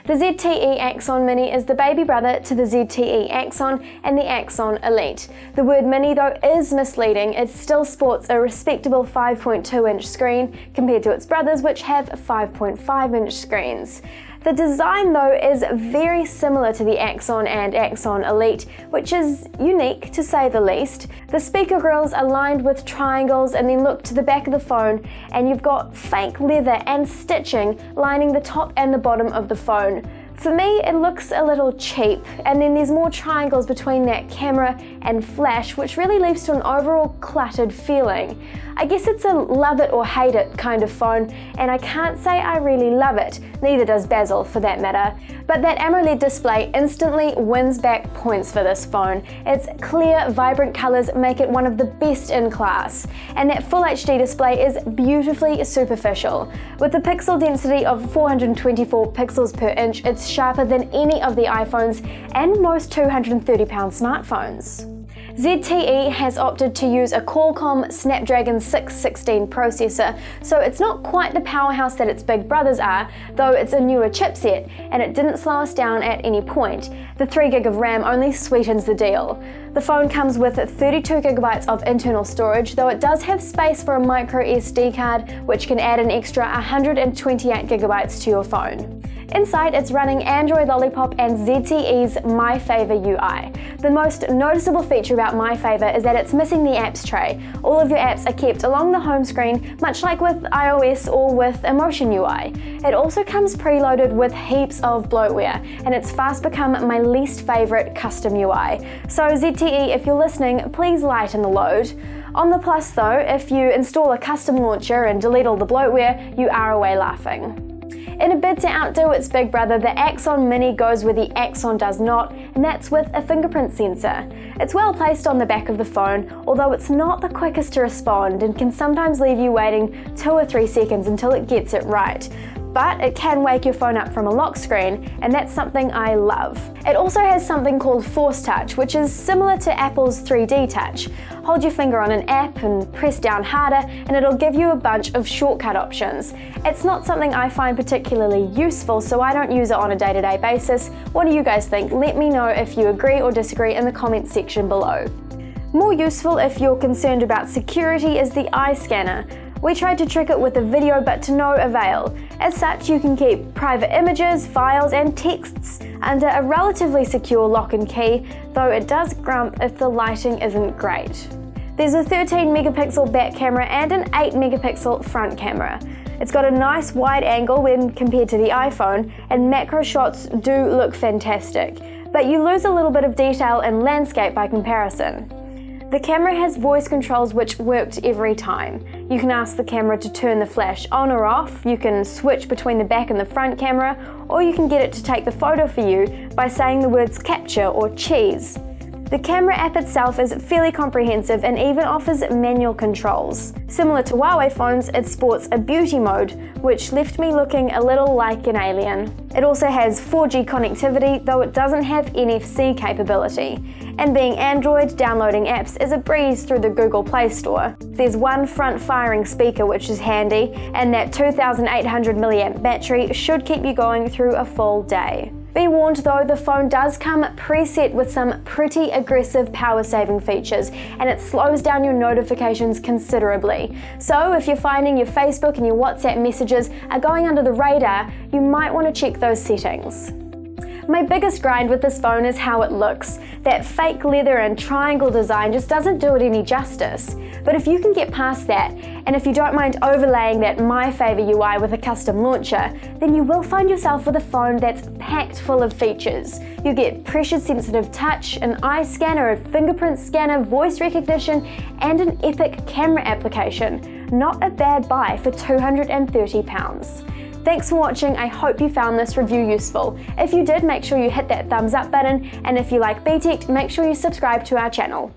The ZTE Axon Mini is the baby brother to the ZTE Axon and the Axon Elite. The word mini, though, is misleading. It still sports a respectable 5.2-inch screen compared to its brothers, which have 5.5-inch screens. The design, though, is very similar to the Axon and Axon Elite, which is unique to say the least. The speaker grills are lined with triangles, and then look to the back of the phone and you've got fake leather and stitching lining the top and the bottom of the phone. For me, it looks a little cheap, and then there's more triangles between that camera and flash, which really leads to an overall cluttered feeling. I guess it's a love it or hate it kind of phone, and I can't say I really love it, neither does Basil for that matter. But that AMOLED display instantly wins back points for this phone. Its clear, vibrant colors make it one of the best in class, and that Full HD display is beautifully superficial. With a pixel density of 424 pixels per inch, it's sharper than any of the iPhones and most £230 smartphones. ZTE has opted to use a Qualcomm Snapdragon 616 processor, so it's not quite the powerhouse that its big brothers are, though it's a newer chipset, and it didn't slow us down at any point. The 3GB of RAM only sweetens the deal. The phone comes with 32GB of internal storage, though it does have space for a micro SD card, which can add an extra 128GB to your phone. Inside, it's running Android Lollipop and ZTE's My Favor UI. The most noticeable feature about My Favor is that it's missing the apps tray. All of your apps are kept along the home screen, much like with iOS or with Emotion UI. It also comes preloaded with heaps of bloatware, and it's fast become my least favorite custom UI. So ZTE, if you're listening, please lighten the load. On the plus though, if you install a custom launcher and delete all the bloatware, you are away laughing. In a bid to outdo its big brother, the Axon Mini goes where the Axon does not, and that's with a fingerprint sensor. It's well placed on the back of the phone, although it's not the quickest to respond and can sometimes leave you waiting 2 or 3 seconds until it gets it right. But it can wake your phone up from a lock screen, and that's something I love. It also has something called Force Touch, which is similar to Apple's 3D Touch. Hold your finger on an app and press down harder, and it'll give you a bunch of shortcut options. It's not something I find particularly useful, so I don't use it on a day-to-day basis. What do you guys think? Let me know if you agree or disagree in the comments section below. More useful if you're concerned about security is the eye scanner. We tried to trick it with a video, but to no avail. As such, you can keep private images, files, and texts under a relatively secure lock and key, though it does grump if the lighting isn't great. There's a 13-megapixel back camera and an 8-megapixel front camera. It's got a nice wide angle when compared to the iPhone, and macro shots do look fantastic, but you lose a little bit of detail in landscape by comparison. The camera has voice controls which worked every time. You can ask the camera to turn the flash on or off, you can switch between the back and the front camera, or you can get it to take the photo for you by saying the words capture or cheese. The camera app itself is fairly comprehensive and even offers manual controls. Similar to Huawei phones, it sports a beauty mode, which left me looking a little like an alien. It also has 4G connectivity, though it doesn't have NFC capability. And being Android, downloading apps is a breeze through the Google Play Store. There's one front-firing speaker which is handy, and that 2800 mAh battery should keep you going through a full day. Be warned though, the phone does come preset with some pretty aggressive power-saving features, and it slows down your notifications considerably. So if you're finding your Facebook and your WhatsApp messages are going under the radar, you might want to check those settings. My biggest grind with this phone is how it looks. That fake leather and triangle design just doesn't do it any justice. But if you can get past that, and if you don't mind overlaying that My Favor UI with a custom launcher, then you will find yourself with a phone that's packed full of features. You get pressure-sensitive touch, an eye scanner, a fingerprint scanner, voice recognition, and an epic camera application. Not a bad buy for £230. Thanks for watching. I hope you found this review useful. If you did, make sure you hit that thumbs up button, and if you like Btekt, make sure you subscribe to our channel.